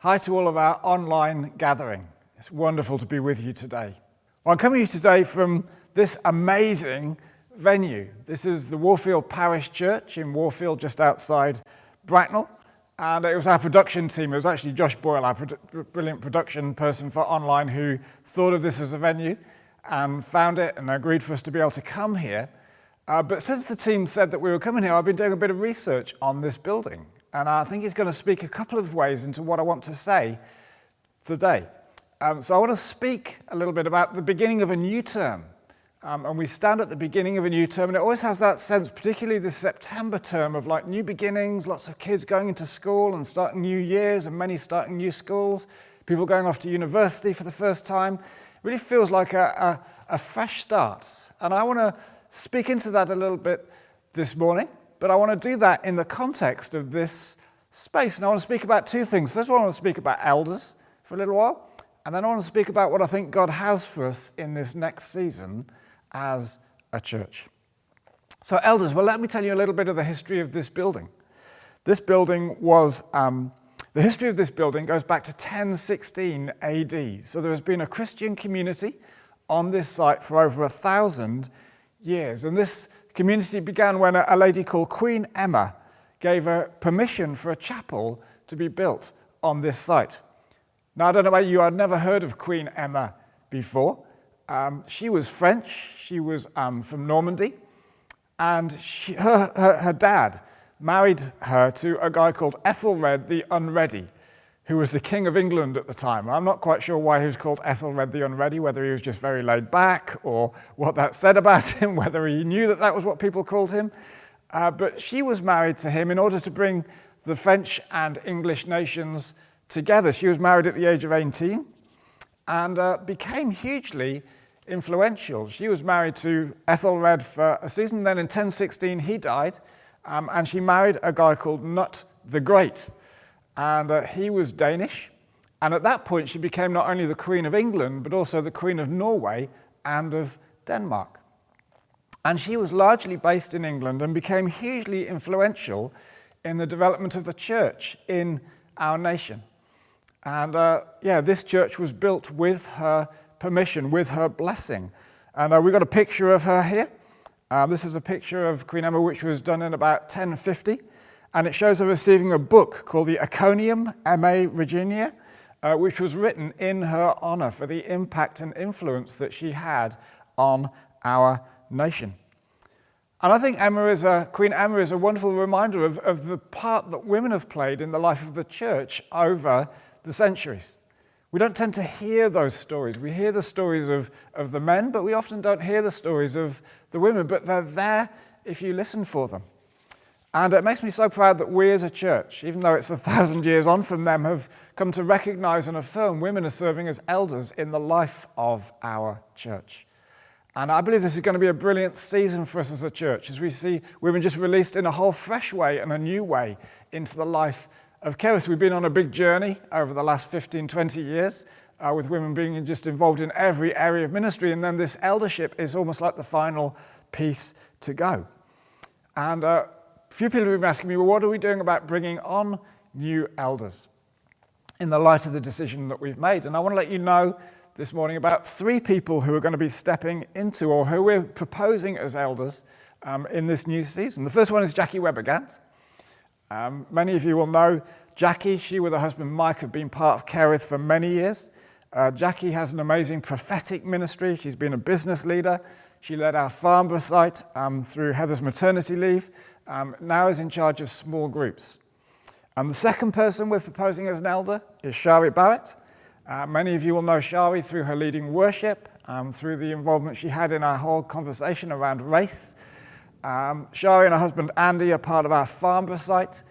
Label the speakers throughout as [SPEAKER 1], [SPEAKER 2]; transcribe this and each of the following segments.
[SPEAKER 1] Hi to all of our online gathering. It's wonderful to be with you today. Well, I'm coming to you today from this amazing venue. This is the Warfield Parish Church in Warfield, just outside Bracknell. And it was our production team. It was actually Josh Boyle, our brilliant production person for online, who thought of this as a venue and found it and agreed for us to be able to come here. But since the team said that we were coming here, I've been doing a bit of research on this building. And I think it's going to speak a couple of ways into what I want to say today. So I want to speak a little bit about the beginning of a new term. And we stand at the beginning of a new term, and it always has that sense, particularly this September term, of like new beginnings, lots of kids going into school and starting new years, and many starting new schools, people going off to university for the first time. It really feels like a fresh start. And I want to speak into that a little bit this morning. But I want to do that in the context of this space. And I want to speak about two things. First of all, I want to speak about elders for a little while. And then I want to speak about what I think God has for us in this next season as a church. So elders, well, let me tell you a little bit of the history of this building. This building was, the history of this building goes back to 1016 AD. So there has been a Christian community on this site for over 1,000 years. And this community began when a lady called Queen Emma gave her permission for a chapel to be built on this site. Now, I don't know about you, I'd never heard of Queen Emma before. She was French, she was from Normandy, and her dad married her to a guy called Ethelred the Unready, who was the King of England at the time. I'm not quite sure why he was called Ethelred the Unready, whether he was just very laid back or what that said about him, whether he knew that that was what people called him. But she was married to him in order to bring the French and English nations together. She was married at the age of 18 and became hugely influential. She was married to Ethelred for a season. Then in 1016 he died, and she married a guy called Nut the Great. And he was Danish. And at that point, she became not only the Queen of England, but also the Queen of Norway and of Denmark. And she was largely based in England and became hugely influential in the development of the church in our nation. And this church was built with her permission, with her blessing. And we've got a picture of her here. This is a picture of Queen Emma, which was done in about 1050. And it shows her receiving a book called the Iconium Emmae Regina, which was written in her honor for the impact and influence that she had on our nation. And I think Queen Emma is a wonderful reminder of the part that women have played in the life of the church over the centuries. We don't tend to hear those stories. We hear the stories of the men, but we often don't hear the stories of the women, but they're there if you listen for them. And it makes me so proud that we as a church, even though it's 1,000 years on from them, have come to recognize and affirm women are serving as elders in the life of our church. And I believe this is going to be a brilliant season for us as a church, as we see women just released in a whole fresh way and a new way into the life of Kerith. We've been on a big journey over the last 15, 20 years, with women being just involved in every area of ministry, and then this eldership is almost like the final piece to go. And few people have been asking me, well, what are we doing about bringing on new elders in the light of the decision that we've made? And I want to let you know this morning about 3 people who are going to be stepping into, or who we're proposing as elders in this new season. The first one is Jackie Webber-Gant. Many of you will know Jackie. She with her husband Mike have been part of Kerith for many years. Jackie has an amazing prophetic ministry. She's been a business leader. She led our Farnborough site through Heather's maternity leave. Now is in charge of small groups. The second person we're proposing as an elder is Shari Barrett. Many of you will know Shari through her leading worship, through the involvement she had in our whole conversation around race. Shari and her husband Andy are part of our Farnborough site.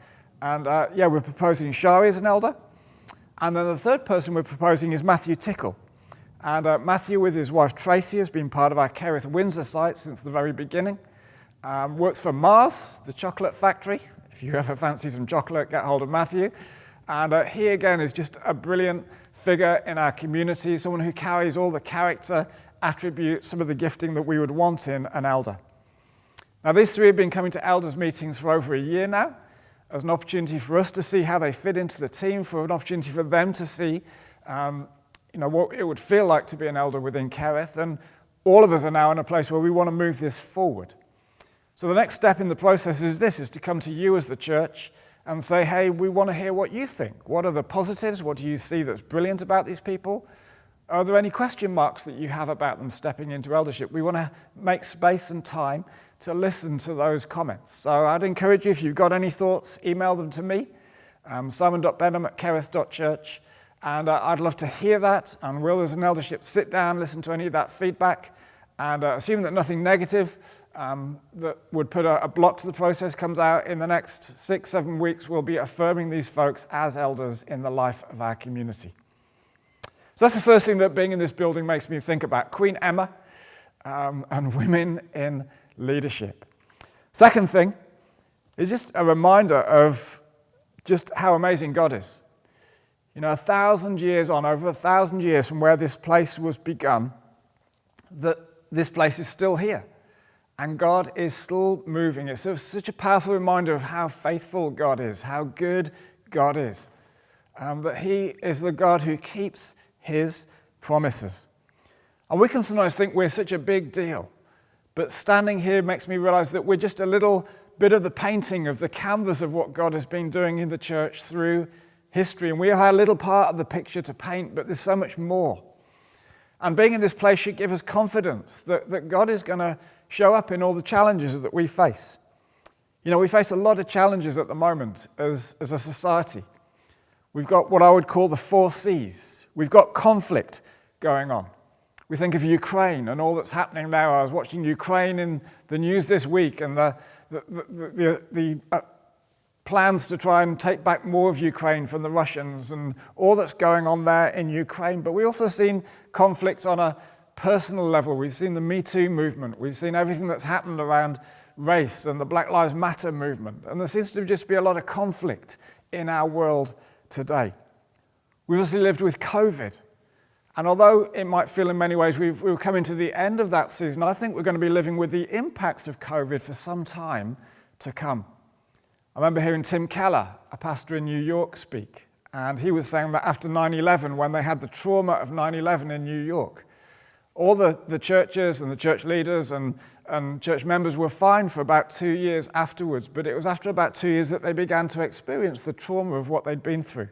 [SPEAKER 1] And we're proposing Shari as an elder. And then the third person we're proposing is Matthew Tickle. And Matthew, with his wife Tracy, has been part of our Kerith Windsor site since the very beginning. Works for Mars, the chocolate factory. If you ever fancy some chocolate, get hold of Matthew. And he, again, is just a brilliant figure in our community, someone who carries all the character attributes, some of the gifting that we would want in an elder. Now, these 3 have been coming to elders' meetings for over a year now. as an opportunity for us to see how they fit into the team, for an opportunity for them to see what it would feel like to be an elder within Kerith. And all of us are now in a place where we want to move this forward. So the next step in the process is to come to you as the church and say, hey, we want to hear what you think. What are the positives? What do you see that's brilliant about these people? Are there any question marks that you have about them stepping into eldership? We want to make space and time to listen to those comments. So I'd encourage you, if you've got any thoughts, email them to me, simon.benham at kerith.church. And I'd love to hear that. And we'll, as an eldership, sit down, listen to any of that feedback. And assuming that nothing negative that would put a block to the process comes out in the next 6-7 weeks, we'll be affirming these folks as elders in the life of our community. So that's the first thing that being in this building makes me think about, Queen Emma and women in leadership. Second thing is just a reminder of just how amazing God is. 1,000 years on, over 1,000 years from where this place was begun, that this place is still here. And God is still moving. It's such a powerful reminder of how faithful God is, how good God is. That he is the God who keeps his promises. And we can sometimes think we're such a big deal. But standing here makes me realize that we're just a little bit of the painting of the canvas of what God has been doing in the church through history. And we are a little part of the picture to paint, but there's so much more. And being in this place should give us confidence that God is going to show up in all the challenges that we face. We face a lot of challenges at the moment as a society. We've got what I would call the 4 C's. We've got conflict going on. We think of Ukraine and all that's happening there. I was watching Ukraine in the news this week, and the plans to try and take back more of Ukraine from the Russians and all that's going on there in Ukraine. But we also seen conflict on a personal level. We've seen the Me Too movement. We've seen everything that's happened around race and the Black Lives Matter movement. And there seems to just be a lot of conflict in our world today. We've also lived with COVID. And although it might feel in many ways we're coming to the end of that season, I think we're going to be living with the impacts of COVID for some time to come. I remember hearing Tim Keller, a pastor in New York, speak. And he was saying that after 9/11, when they had the trauma of 9/11 in New York, all the churches and the church leaders and church members were fine for about 2 years afterwards, but it was after about 2 years that they began to experience the trauma of what they'd been through.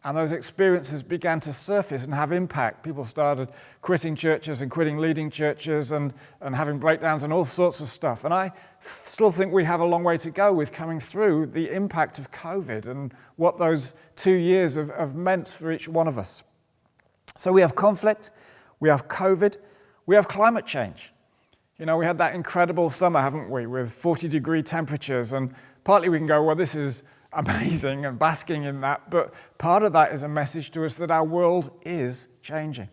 [SPEAKER 1] And those experiences began to surface and have impact. People started quitting churches and quitting leading churches and having breakdowns and all sorts of stuff. And I still think we have a long way to go with coming through the impact of COVID and what those 2 years have meant for each one of us. So we have conflict, we have COVID, we have climate change. We had that incredible summer, haven't we, with 40-degree temperatures. And partly we can go, well, this is amazing and basking in that, but part of that is a message to us that our world is changing,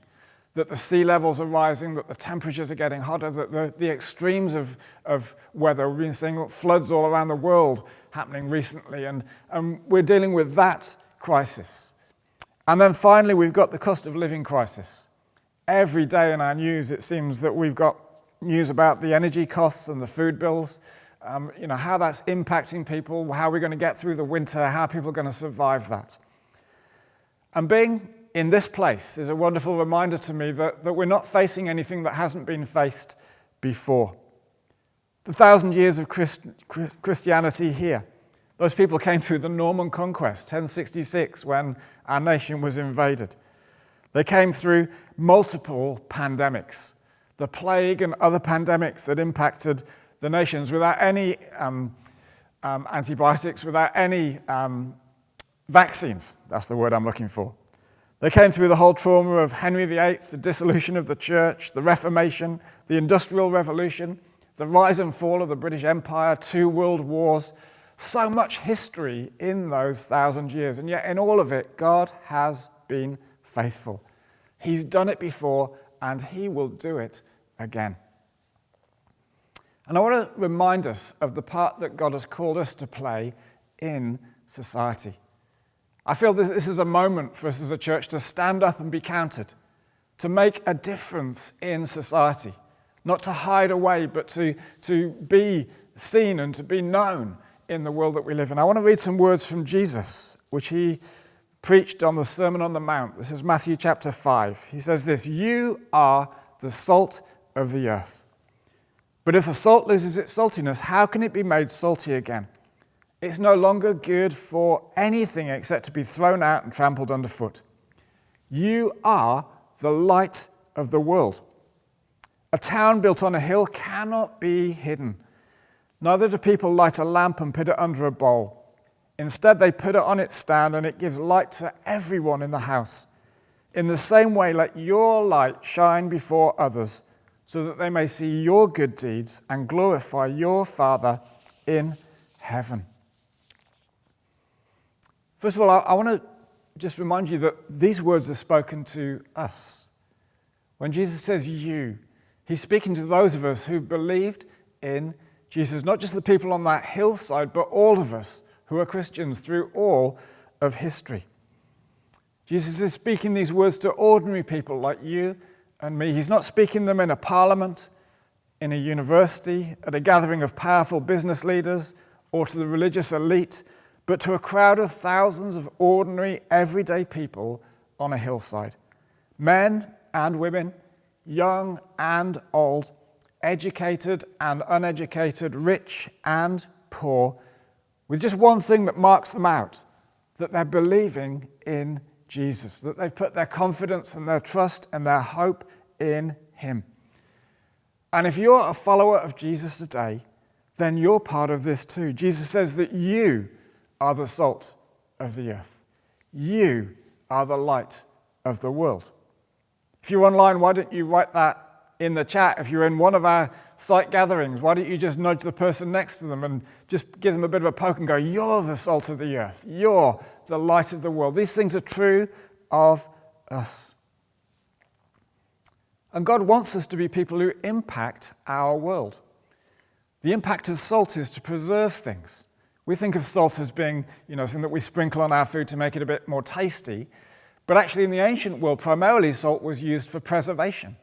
[SPEAKER 1] that the sea levels are rising, that the temperatures are getting hotter, that the extremes of weather, we've been seeing floods all around the world happening recently, and we're dealing with that crisis. And then finally, we've got the cost of living crisis. Every day in our news, it seems that we've got news about the energy costs and the food bills, how that's impacting people, how we're going to get through the winter, how people are going to survive that. And being in this place is a wonderful reminder to me that we're not facing anything that hasn't been faced before. The 1,000 years of Christianity here, those people came through the Norman Conquest, 1066, when our nation was invaded. They came through multiple pandemics, the plague and other pandemics that impacted the nations without any antibiotics, without any vaccines. That's the word I'm looking for. They came through the whole trauma of Henry VIII, the dissolution of the church, the Reformation, the Industrial Revolution, the rise and fall of the British Empire, 2 world wars. So much history in those 1,000 years. And yet in all of it, God has been faithful. He's done it before, and he will do it again. And I want to remind us of the part that God has called us to play in society. I feel that this is a moment for us as a church to stand up and be counted, to make a difference in society, not to hide away, but to be seen and to be known in the world that we live in. I want to read some words from Jesus, which he preached on the Sermon on the Mount. This is Matthew chapter 5. He says this, "You are the salt of the earth. But if the salt loses its saltiness, how can it be made salty again? It's no longer good for anything except to be thrown out and trampled underfoot. You are the light of the world. A town built on a hill cannot be hidden. Neither do people light a lamp and put it under a bowl. Instead, they put it on its stand, and it gives light to everyone in the house. In the same way, let your light shine before others, so that they may see your good deeds and glorify your Father in heaven." First of all, I want to just remind you that these words are spoken to us. When Jesus says you, he's speaking to those of us who believed in Jesus, not just the people on that hillside, but all of us who are Christians through all of history. Jesus is speaking these words to ordinary people like you and me. He's not speaking them in a parliament, in a university, at a gathering of powerful business leaders, or to the religious elite, but to a crowd of thousands of ordinary, everyday people on a hillside. Men and women, young and old, educated and uneducated, rich and poor, with just one thing that marks them out, that they're believing in Jesus, that they've put their confidence and their trust and their hope in him. And if you're a follower of Jesus today, then you're part of this too. Jesus says that you are the salt of the earth. You are the light of the world. If you're online, why don't you write that in the chat? If you're in one of our site gatherings, why don't you just nudge the person next to them and just give them a bit of a poke and go, "You're the salt of the earth. You're the light of the world." These things are true of us. And God wants us to be people who impact our world. The impact of salt is to preserve things. We think of salt as being, something that we sprinkle on our food to make it a bit more tasty. But actually in the ancient world, primarily salt was used for preservation.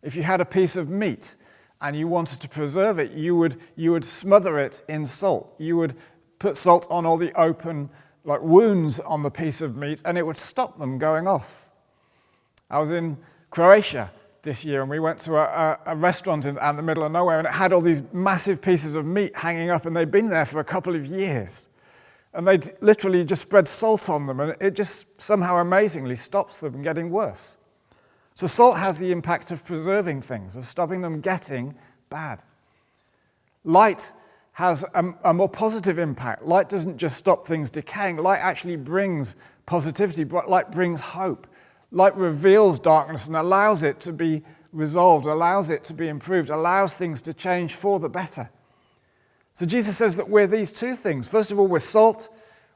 [SPEAKER 1] If you had a piece of meat and you wanted to preserve it, you would smother it in salt. You would put salt on all the open wounds on the piece of meat, and it would stop them going off. I was in Croatia this year, and we went to a restaurant out in the middle of nowhere, and it had all these massive pieces of meat hanging up, and they'd been there for a couple of years. And they'd literally just spread salt on them, and it just somehow amazingly stops them getting worse. So salt has the impact of preserving things, of stopping them getting bad. Light has a more positive impact. Light doesn't just stop things decaying. Light actually brings positivity. Light brings hope. Light reveals darkness and allows it to be resolved, allows it to be improved, allows things to change for the better. So Jesus says that we're these two things. First of all, we're salt.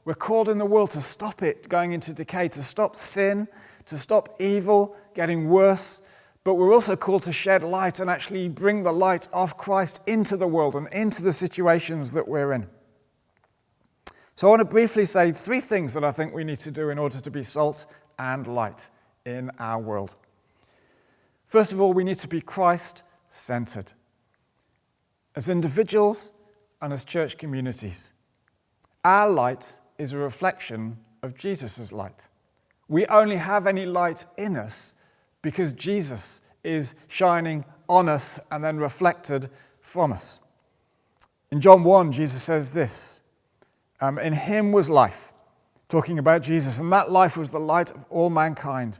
[SPEAKER 1] We're called in the world to stop it going into decay, to stop sin, to stop evil getting worse. But we're also called to shed light and actually bring the light of Christ into the world and into the situations that we're in. So I want to briefly say three things that I think we need to do in order to be salt and light in our world. First of all, we need to be Christ-centered. As individuals and as church communities, our light is a reflection of Jesus' light. We only have any light in us because Jesus is shining on us and then reflected from us. In John 1, Jesus says this, in him was life, talking about Jesus, and that life was the light of all mankind.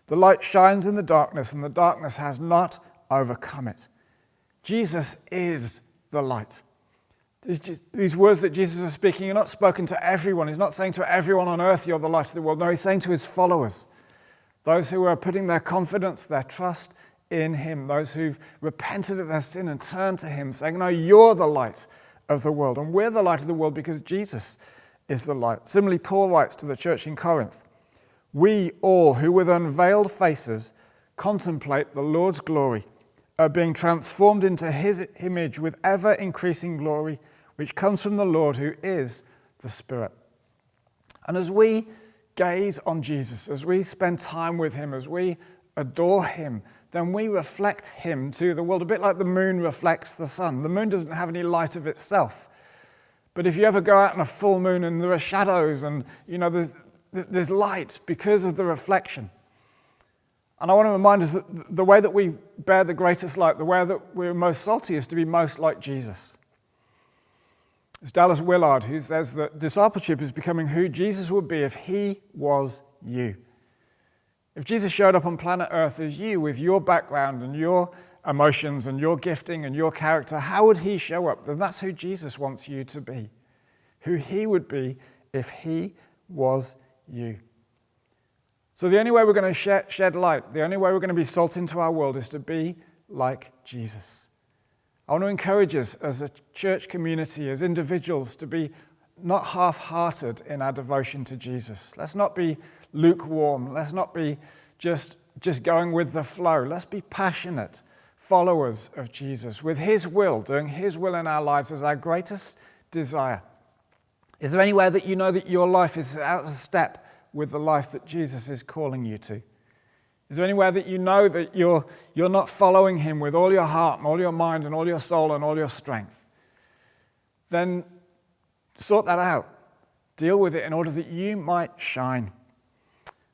[SPEAKER 1] The light shines in the darkness, and the darkness has not overcome it. Jesus is the light. These words that Jesus is speaking are not spoken to everyone. He's not saying to everyone on earth, you're the light of the world. No, he's saying to his followers, those who are putting their confidence, their trust in him, those who've repented of their sin and turned to him, saying, no, you're the light of the world. And we're the light of the world because Jesus is the light. Similarly, Paul writes to the church in Corinth, we all who with unveiled faces contemplate the Lord's glory are being transformed into his image with ever-increasing glory, which comes from the Lord who is the Spirit. And as we gaze on Jesus, as we spend time with him, as we adore him, then we reflect him to the world, a bit like the moon reflects the sun. The moon doesn't have any light of itself, But if you ever go out on a full moon and there are shadows and, there's light because of the reflection. And I want to remind us that the way that we bear the greatest light, the way that we're most salty is to be most like Jesus. It's Dallas Willard who says that discipleship is becoming who Jesus would be if he was you. If Jesus showed up on planet Earth as you with your background and your emotions and your gifting and your character, how would he show up? Then that's who Jesus wants you to be. Who he would be if he was you. So the only way we're going to shed light, the only way we're going to be salt into our world is to be like Jesus. I want to encourage us as a church community, as individuals, to be not half-hearted in our devotion to Jesus. Let's not be lukewarm. Let's not be just going with the flow. Let's be passionate followers of Jesus with his will, doing his will in our lives as our greatest desire. Is there anywhere that you know that your life is out of step with the life that Jesus is calling you to? Is there anywhere that you know that you're not following him with all your heart and all your mind and all your soul and all your strength? Then sort that out. Deal with it in order that you might shine.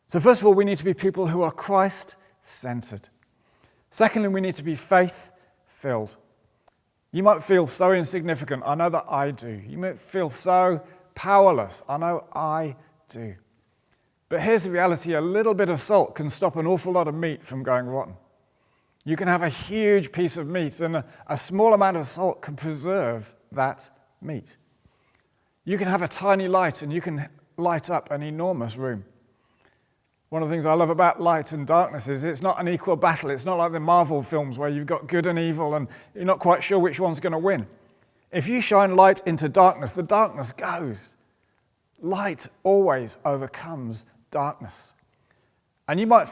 [SPEAKER 1] So first of all, we need to be people who are Christ-centered. Secondly, we need to be faith-filled. You might feel so insignificant. I know that I do. You might feel so powerless. I know I do. But here's the reality. A little bit of salt can stop an awful lot of meat from going rotten. You can have a huge piece of meat, and a small amount of salt can preserve that meat. You can have a tiny light, and you can light up an enormous room. One of the things I love about light and darkness is it's not an equal battle. It's not like the Marvel films where you've got good and evil, and you're not quite sure which one's going to win. If you shine light into darkness, the darkness goes. Light always overcomes darkness. And you might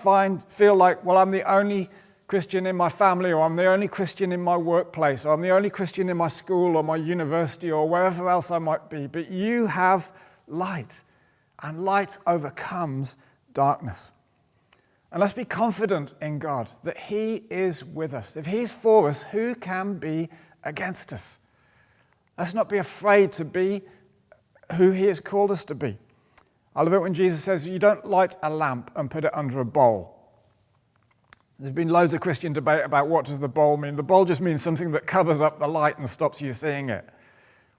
[SPEAKER 1] feel like, well, I'm the only Christian in my family, or I'm the only Christian in my workplace, or I'm the only Christian in my school or my university or wherever else I might be. But you have light, and light overcomes darkness. And let's be confident in God that he is with us. If he's for us, who can be against us? Let's not be afraid to be who he has called us to be. I love it when Jesus says, you don't light a lamp and put it under a bowl. There's been loads of Christian debate about what does the bowl mean. The bowl just means something that covers up the light and stops you seeing it.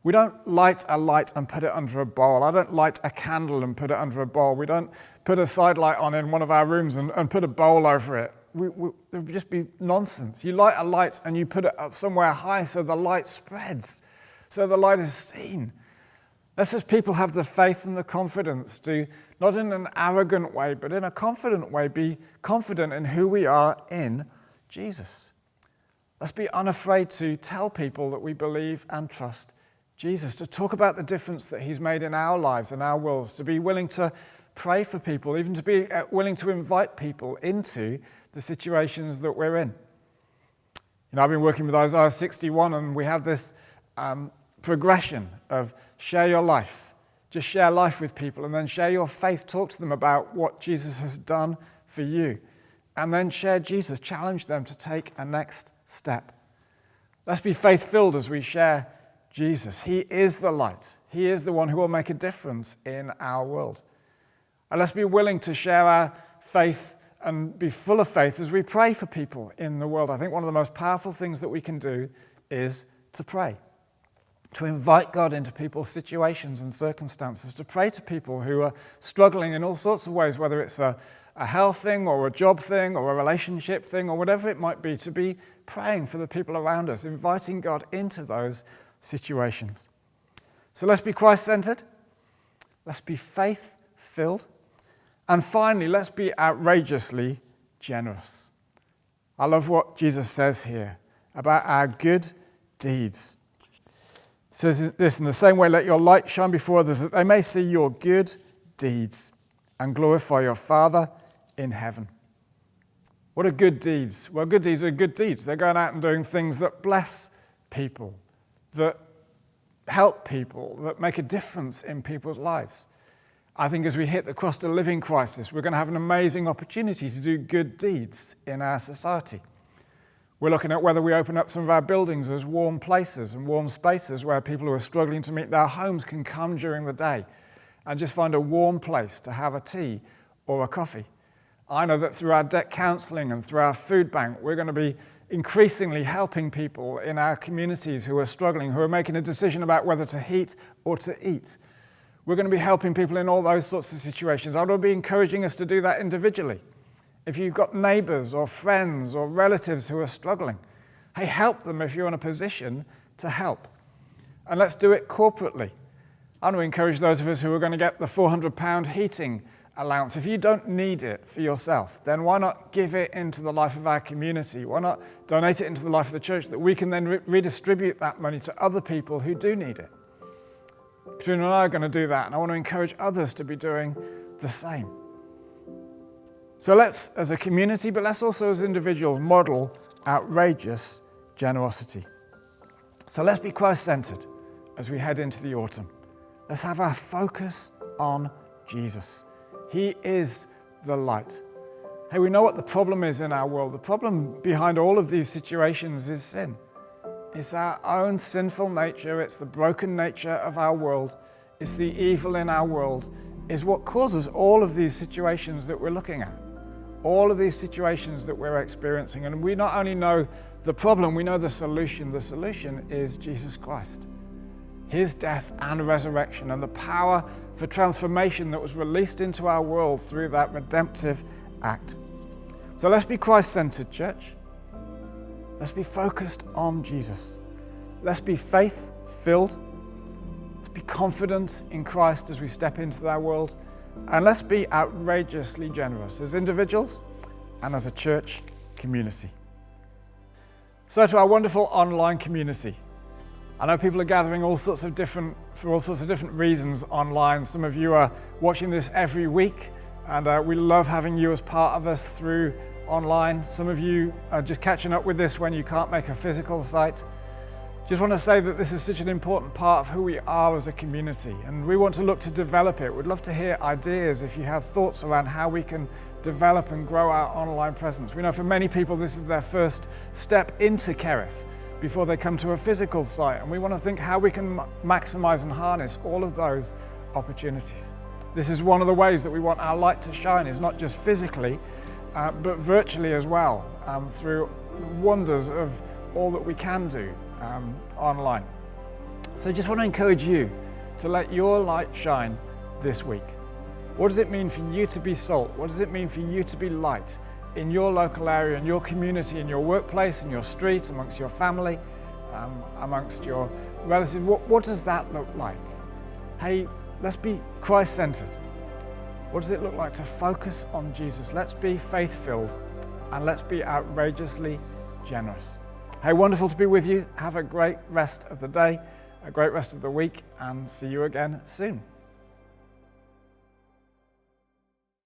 [SPEAKER 1] We don't light a light and put it under a bowl. I don't light a candle and put it under a bowl. We don't put a side light on in one of our rooms and put a bowl over it. It would just be nonsense. You light a light and you put it up somewhere high so the light spreads, so the light is seen. Let's as people have the faith and the confidence to, not in an arrogant way, but in a confident way, be confident in who we are in Jesus. Let's be unafraid to tell people that we believe and trust Jesus, to talk about the difference that he's made in our lives and our worlds, to be willing to pray for people, even to be willing to invite people into the situations that we're in. I've been working with Isaiah 61, and we have this progression of share your life. Just share life with people, and then share your faith. Talk to them about what Jesus has done for you. And then share Jesus. Challenge them to take a next step. Let's be faith-filled as we share Jesus. He is the light. He is the one who will make a difference in our world. And let's be willing to share our faith and be full of faith as we pray for people in the world. I think one of the most powerful things that we can do is to pray, to invite God into people's situations and circumstances, to pray to people who are struggling in all sorts of ways, whether it's a health thing or a job thing or a relationship thing or whatever it might be, to be praying for the people around us, inviting God into those situations. So let's be Christ-centered. Let's be faith-filled. And finally, let's be outrageously generous. I love what Jesus says here about our good deeds. It says this, in the same way, let your light shine before others, that they may see your good deeds and glorify your Father in heaven. What are good deeds? Well, good deeds are good deeds. They're going out and doing things that bless people, that help people, that make a difference in people's lives. I think as we hit the cost of living crisis, we're going to have an amazing opportunity to do good deeds in our society. We're looking at whether we open up some of our buildings as warm places and warm spaces where people who are struggling to meet their homes can come during the day and just find a warm place to have a tea or a coffee. I know that through our debt counselling and through our food bank, we're going to be increasingly helping people in our communities who are struggling, who are making a decision about whether to heat or to eat. We're going to be helping people in all those sorts of situations. I would be encouraging us to do that individually. If you've got neighbours or friends or relatives who are struggling, hey, help them if you're in a position to help. And let's do it corporately. I want to encourage those of us who are going to get the £400 heating allowance. If you don't need it for yourself, then why not give it into the life of our community? Why not donate it into the life of the church that we can then redistribute that money to other people who do need it? Katrina and I are going to do that, and I want to encourage others to be doing the same. So let's, as a community, but let's also as individuals, model outrageous generosity. So let's be Christ-centered as we head into the autumn. Let's have our focus on Jesus. He is the light. Hey, we know what the problem is in our world. The problem behind all of these situations is sin. It's our own sinful nature. It's the broken nature of our world. It's the evil in our world is what causes all of these situations that we're looking at. All of these situations that we're experiencing. And we not only know the problem, we know the solution. The solution is Jesus Christ. His death and resurrection and the power for transformation that was released into our world through that redemptive act. So let's be Christ-centered, church. Let's be focused on Jesus. Let's be faith-filled. Let's be confident in Christ as we step into that world. And let's be outrageously generous as individuals and as a church community. So to our wonderful online community. I know people are gathering for all sorts of different reasons online. Some of you are watching this every week, and we love having you as part of us through online. Some of you are just catching up with this when you can't make a physical site. Just want to say that this is such an important part of who we are as a community, and we want to look to develop it. We'd love to hear ideas if you have thoughts around how we can develop and grow our online presence. We know for many people this is their first step into Kerith before they come to a physical site, and we want to think how we can maximize and harness all of those opportunities. This is one of the ways that we want our light to shine, is not just physically, but virtually as well, through the wonders of all that we can do online. So I just want to encourage you to let your light shine this week. What does it mean for you to be salt? What does it mean for you to be light in your local area, in your community, in your workplace, in your street, amongst your family, amongst your relatives? What does that look like? Hey, let's be Christ-centered. What does it look like to focus on Jesus? Let's be faith-filled and let's be outrageously generous. Hey, wonderful to be with you. Have a great rest of the day, a great rest of the week, and see you again soon.